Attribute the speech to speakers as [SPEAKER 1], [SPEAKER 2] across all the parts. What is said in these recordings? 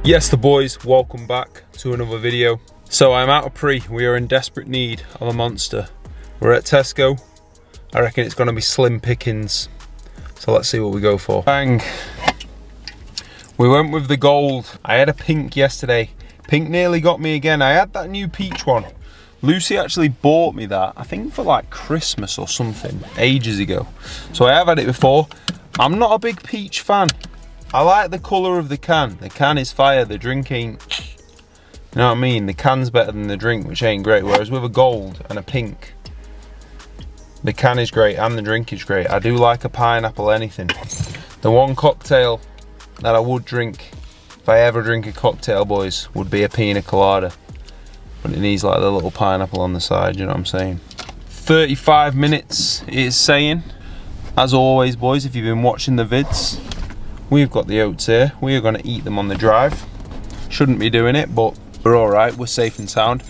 [SPEAKER 1] Yes, the boys, welcome back to another video. So I'm out of pre, we are in desperate need of a monster. We're at Tesco, I reckon it's gonna be slim pickings. So let's see what we go for. Bang. We went with the gold. I had a pink yesterday. Pink nearly got me again. I had that new peach one. Lucy actually bought me that, I think for like Christmas or something, ages ago. So I have had it before. I'm not a big peach fan. I like the colour of the can. The can is fire, the drink ain't, you know what I mean? The can's better than the drink, which ain't great. Whereas with a gold and a pink, the can is great and the drink is great. I do like a pineapple anything. The one cocktail that I would drink, if I ever drink a cocktail, boys, would be a pina colada. But it needs like the little pineapple on the side, you know what I'm saying? 35 minutes it is saying. As always, boys, if you've been watching the vids, we've got the oats here. We are going to eat them on the drive. Shouldn't be doing it, but we're all right. We're safe and sound.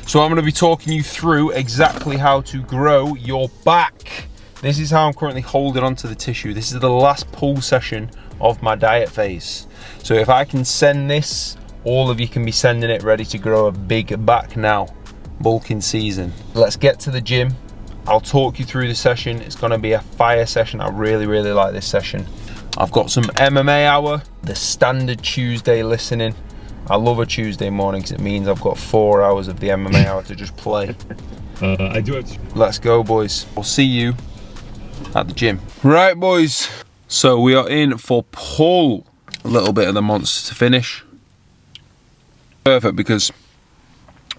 [SPEAKER 1] So I'm going to be talking you through exactly how to grow your back. This is how I'm currently holding onto the tissue. This is the last pull session of my diet phase. So if I can send this, all of you can be sending it ready to grow a big back now. Bulking season. Let's get to the gym. I'll talk you through the session. It's going to be a fire session. I really like this session. I've got some MMA hour, the standard Tuesday listening. I love a Tuesday morning because it means I've got 4 hours of the MMA hour to just play.
[SPEAKER 2] I do have to...
[SPEAKER 1] Let's go, boys. I'll see you at the gym. Right, boys. So we are in for pull. A little bit of the monster to finish. Perfect, because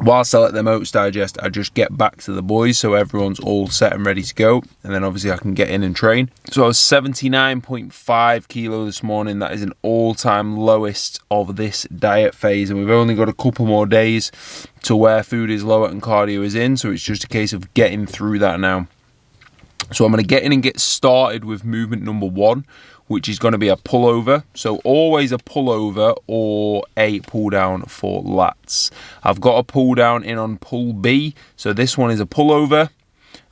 [SPEAKER 1] whilst I let them oats digest, I just get back to the boys so everyone's all set and ready to go, and then obviously I can get in and train. So I was 79.5 kilo this morning. That is an all-time lowest of this diet phase, and we've only got a couple more days to where food is lower and cardio is in, so it's just a case of getting through that now. So I'm going to get in and get started with movement number 1, which is going to be a pullover. So always a pullover or a pull down for lats. I've got a pull down in on pull B. So this one is a pullover.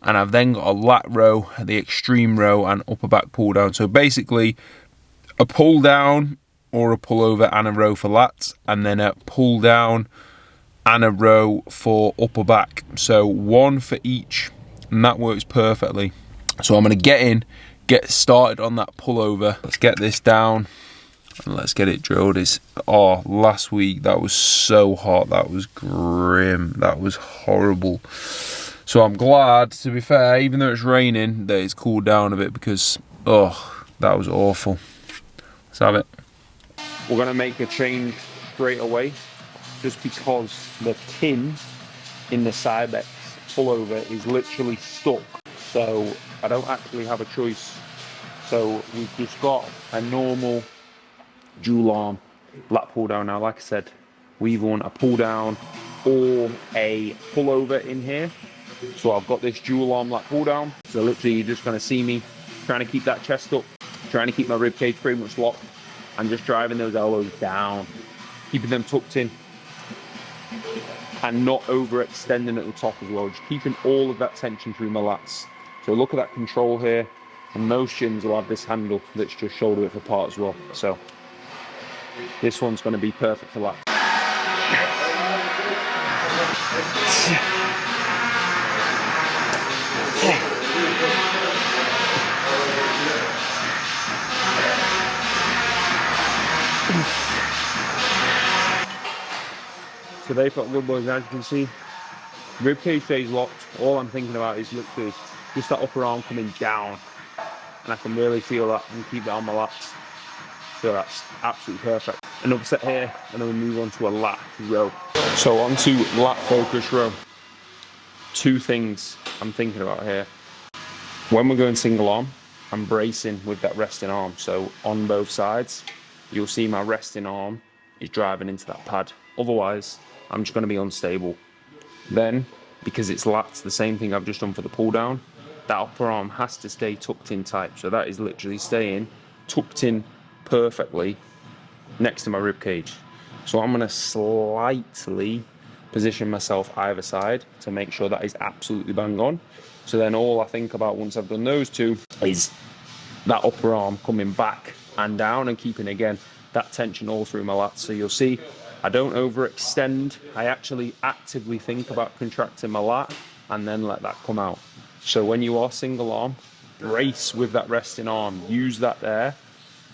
[SPEAKER 1] And I've then got a lat row, the extreme row, and upper back pull down. So basically a pull down or a pullover and a row for lats. And then a pull down and a row for upper back. So one for each. And that works perfectly. So I'm going to get in, get started on that pullover. Let's get this down and let's get it drilled. Last week that was so hot. That was grim. That was horrible. So I'm glad, to be fair, even though it's raining, that it's cooled down a bit because, that was awful. Let's have it. We're going to make a change straight away just because the pin in the Cybex pullover is literally stuck. So I don't actually have a choice. So we've just got a normal dual arm lat pull down. Now, like I said, we either want a pull down or a pullover in here. So I've got this dual arm lat pull down. So literally you're just going to see me trying to keep that chest up, trying to keep my rib cage pretty much locked, and just driving those elbows down, keeping them tucked in and not overextending at the top as well. Just keeping all of that tension through my lats. So look at that control here, and most gyms will have this handle that's just shoulder width apart as well. So this one's going to be perfect for that. So they've got good, boys. As you can see, rib cage stays locked. All I'm thinking about is literally just that upper arm coming down, and I can really feel that and keep that on my lats. So that's absolutely perfect. Another set here, and then we move on to a lat row. So on to lat focus row. Two things I'm thinking about here. When we're going single arm, I'm bracing with that resting arm. So on both sides, you'll see my resting arm is driving into that pad. Otherwise, I'm just going to be unstable. Then, because it's lats, the same thing I've just done for the pull down, that upper arm has to stay tucked in tight. So that is literally staying tucked in perfectly next to my rib cage. So I'm going to slightly position myself either side to make sure that is absolutely bang on. So then all I think about once I've done those two is that upper arm coming back and down and keeping, again, that tension all through my lats. So you'll see I don't overextend. I actually actively think about contracting my lat and then let that come out. So when you are single arm, brace with that resting arm, use that there,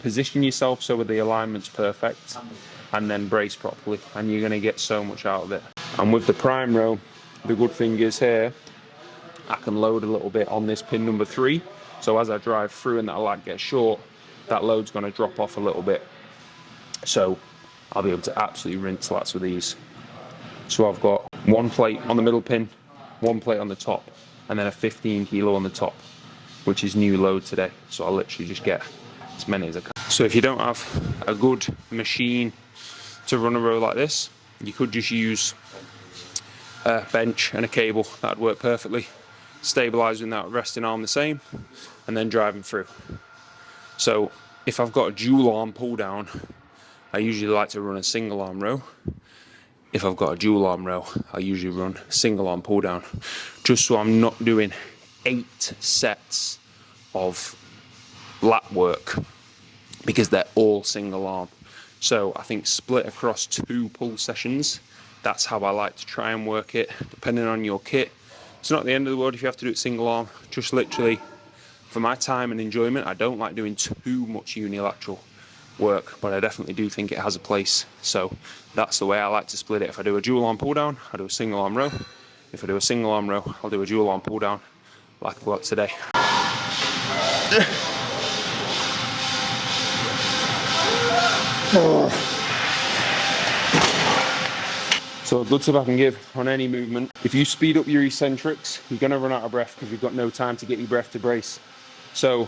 [SPEAKER 1] position yourself so the alignment's perfect, and then brace properly, and you're gonna get so much out of it. And with the prime row, the good thing is here, I can load a little bit on this pin number 3. So as I drive through and that lat gets short, that load's gonna drop off a little bit. So I'll be able to absolutely rinse lats with these. So I've got one plate on the middle pin, one plate on the top, and then a 15 kilo on the top, which is new load today. So I'll literally just get as many as I can. So if you don't have a good machine to run a row like this, you could just use a bench and a cable. That'd work perfectly. Stabilizing that resting arm the same, and then driving through. So if I've got a dual arm pull down, I usually like to run a single arm row. If I've got a dual arm row, I usually run single arm pull down, just so I'm not doing 8 sets of lat work, because they're all single arm. So I think split across 2 pull sessions, that's how I like to try and work it, depending on your kit. It's not the end of the world if you have to do it single arm, just literally for my time and enjoyment. I don't like doing too much unilateral work, but I definitely do think it has a place. So that's the way I like to split it. If I do a dual arm pull down, I do a single arm row. If I do a single arm row, I'll do a dual arm pull down like I've got today. So good tip I can give on any movement: if you speed up your eccentrics, you're going to run out of breath because you've got no time to get your breath to brace. So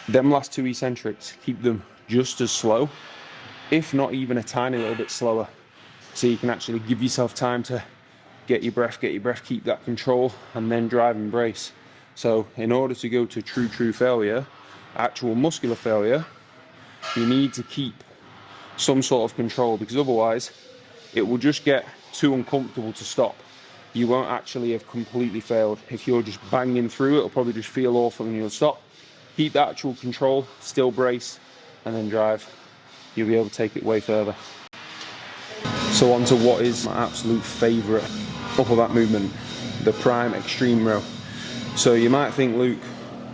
[SPEAKER 1] them last 2 eccentrics, keep them just as slow, if not even a tiny little bit slower, so you can actually give yourself time to get your breath, keep that control, and then drive and brace. So in order to go to true failure, actual muscular failure, you need to keep some sort of control, because otherwise it will just get too uncomfortable to stop. You won't actually have completely failed. If you're just banging through, it'll probably just feel awful and you'll stop. Keep the actual control, still brace, and then drive. You'll be able to take it way further. So on to what is my absolute favourite upper back movement, the prime extreme row. So you might think, Luke,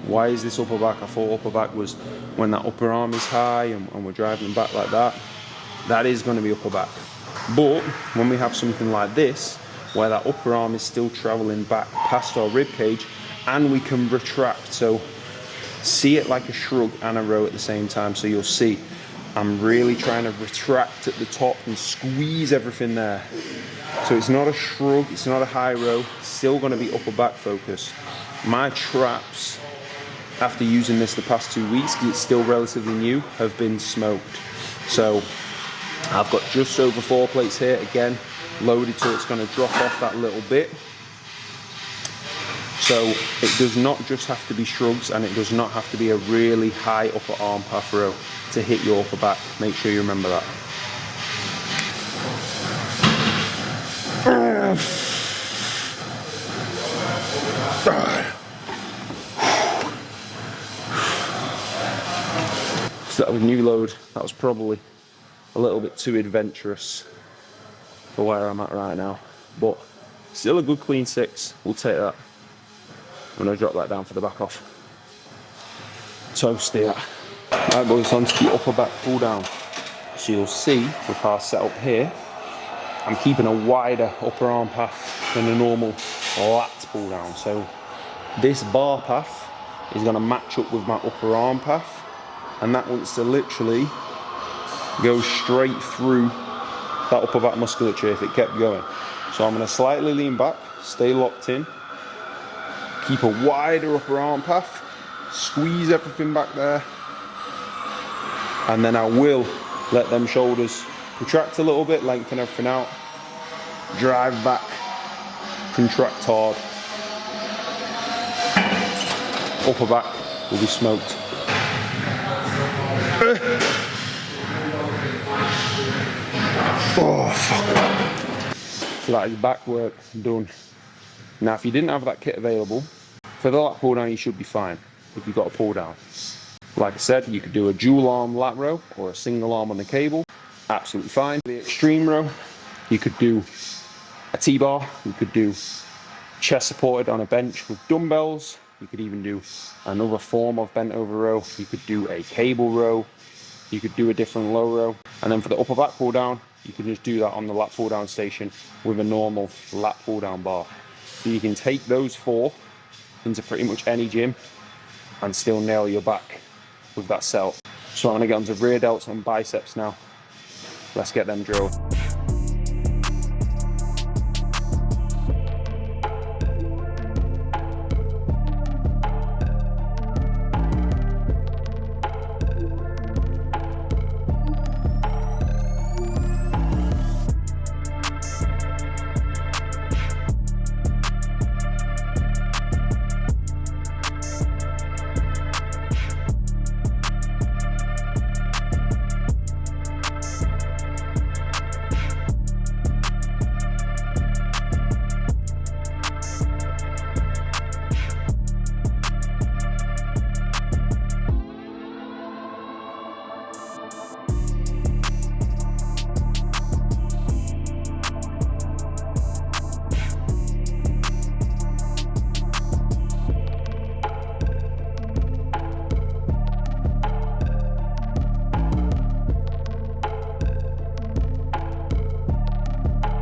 [SPEAKER 1] why is this upper back? I thought upper back was when that upper arm is high and we're driving back like that. That is going to be upper back. But when we have something like this, where that upper arm is still traveling back past our rib cage, and we can retract, so see it like a shrug and a row at the same time. So you'll see I'm really trying to retract at the top and squeeze everything there. So it's not a shrug, it's not a high row, it's still going to be upper back focus. My traps, after using this the past 2 weeks, because it's still relatively new, have been smoked. So I've got just over 4 plates here, again, loaded, so it's going to drop off that little bit. So it does not just have to be shrugs, and it does not have to be a really high upper arm path row to hit your upper back. Make sure you remember that. So that was new load. That was probably a little bit too adventurous for where I'm at right now, but still a good clean 6. We'll take that. I'm going to drop that down for the back off. Toast here. Right boys, on to the upper back pull down. So you'll see with our setup here, I'm keeping a wider upper arm path than a normal lat pull down. So this bar path is going to match up with my upper arm path, and that wants to literally go straight through that upper back musculature if it kept going. So I'm going to slightly lean back, stay locked in, keep a wider upper arm path, squeeze everything back there, and then I will let them shoulders contract a little bit, lengthen everything out, drive back, contract hard. Upper back will be smoked. Oh, fuck. So that is back work done. Now, if you didn't have that kit available, for the lat pull down, you should be fine if you've got a pull down. Like I said, you could do a dual arm lat row or a single arm on the cable, absolutely fine. The extreme row, you could do a T-bar, you could do chest supported on a bench with dumbbells, you could even do another form of bent over row, you could do a cable row, you could do a different low row, and then for the upper back pull down, you can just do that on the lat pull down station with a normal lat pull down bar. So you can take those 4 into pretty much any gym and still nail your back with that setup. So I'm going to get onto rear delts and biceps now. Let's get them drilled.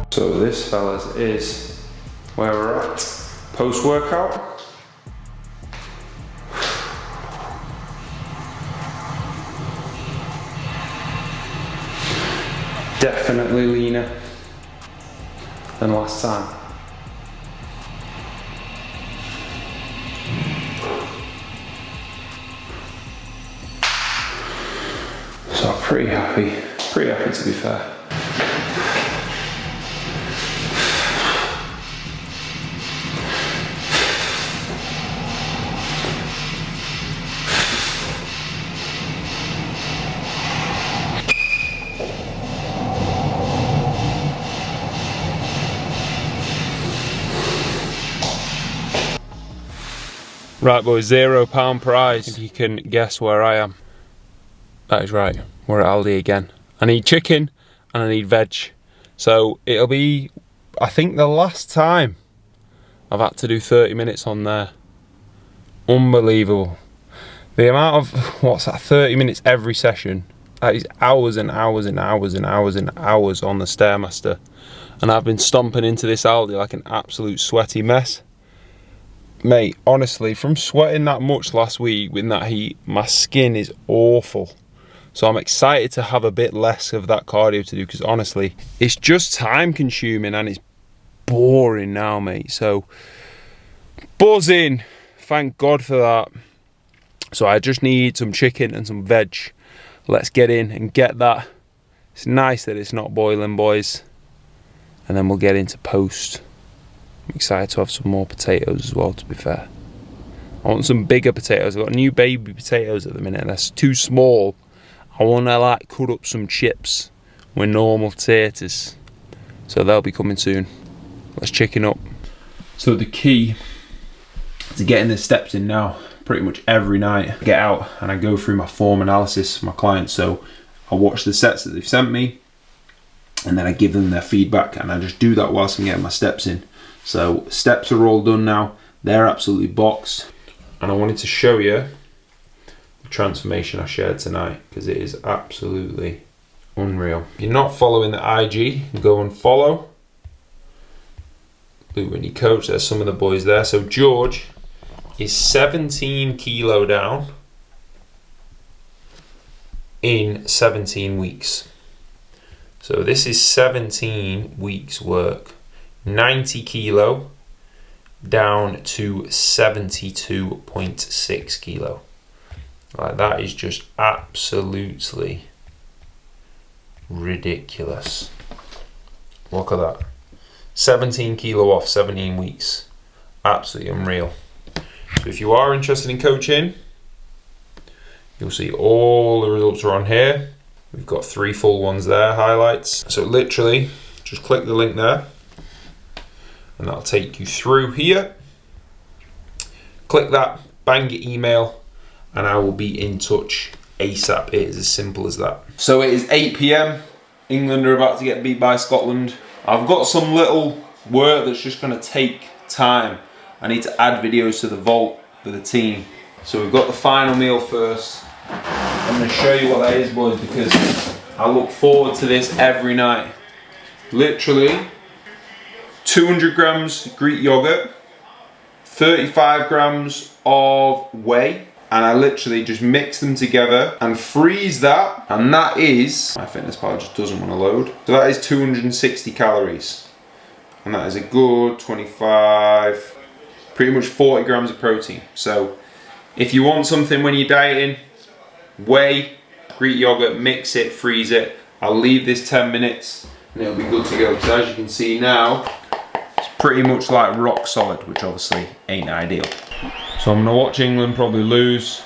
[SPEAKER 1] So this, fellas, is where we're at post-workout. Definitely leaner than last time. So I'm pretty happy to be fair. Right boys, £0 prize if you can guess where I am. That is right, we're at Aldi again. I need chicken and I need veg. So it'll be, I think, the last time I've had to do 30 minutes on there. Unbelievable. The amount of, what's that, 30 minutes every session. That is hours and hours and hours and hours and hours on the Stairmaster. And I've been stomping into this Aldi like an absolute sweaty mess. Mate, honestly, from sweating that much last week with that heat, my skin is awful. So I'm excited to have a bit less of that cardio to do, because honestly, it's just time consuming and it's boring now, mate. So, buzzing. Thank God for that. So I just need some chicken and some veg. Let's get in and get that. It's nice that it's not boiling, boys. And then we'll get into post. I'm excited to have some more potatoes as well, to be fair. I want some bigger potatoes. I've got new baby potatoes at the minute. That's too small. I want to like cut up some chips with normal potatoes. So they'll be coming soon. Let's chicken up. So the key to getting the steps in now, pretty much every night, I get out and I go through my form analysis for my clients. So I watch the sets that they've sent me and then I give them their feedback, and I just do that whilst I'm getting my steps in. So steps are all done now. They're absolutely boxed. And I wanted to show you the transformation I shared tonight, because it is absolutely unreal. If you're not following the IG, go and follow Luke Whitney Coach. There's some of the boys there. So George is 17 kilo down in 17 weeks. So this is 17 weeks work. 90 kilo down to 72.6 kilo. Like, that is just absolutely ridiculous. Look at that. 17 kilo off, 17 weeks. Absolutely unreal. So if you are interested in coaching, you'll see all the results are on here. We've got 3 full ones there, highlights. So literally, just click the link there, and that'll take you through here. Click that, bang your email, and I will be in touch ASAP. It is as simple as that. So it is 8 PM. England are about to get beat by Scotland. I've got some little work that's just going to take time. I need to add videos to the vault for the team. So we've got the final meal first. I'm going to show you what that is, boys, because I look forward to this every night. Literally 200 grams Greek yogurt, 35 grams of whey, and I literally just mix them together and freeze that, and that is, my fitness pal just doesn't want to load, so that is 260 calories, and that is a good 25, pretty much 40 grams of protein. So if you want something when you're dieting, whey, Greek yogurt, mix it, freeze it. I'll leave this 10 minutes and it'll be good to go, because as you can see now, it's pretty much like rock solid, which obviously ain't ideal. So I'm gonna watch England probably lose,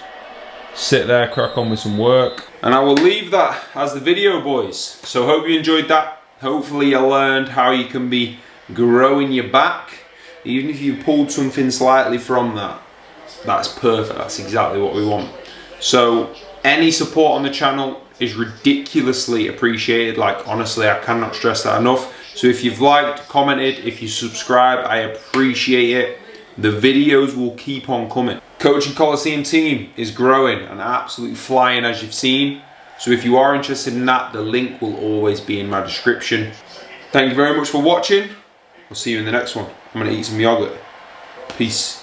[SPEAKER 1] sit there, crack on with some work, and I will leave that as the video, boys. So hope you enjoyed that. Hopefully you learned how you can be growing your back. Even if you pulled something slightly from that, that's perfect, that's exactly what we want. So any support on the channel is ridiculously appreciated. Like, honestly, I cannot stress that enough. So if you've liked, commented, if you subscribe, I appreciate it. The videos will keep on coming. Coaching Coliseum team is growing and absolutely flying, as you've seen. So if you are interested in that, the link will always be in my description. Thank you very much for watching. I'll see you in the next one. I'm gonna eat some yogurt. Peace.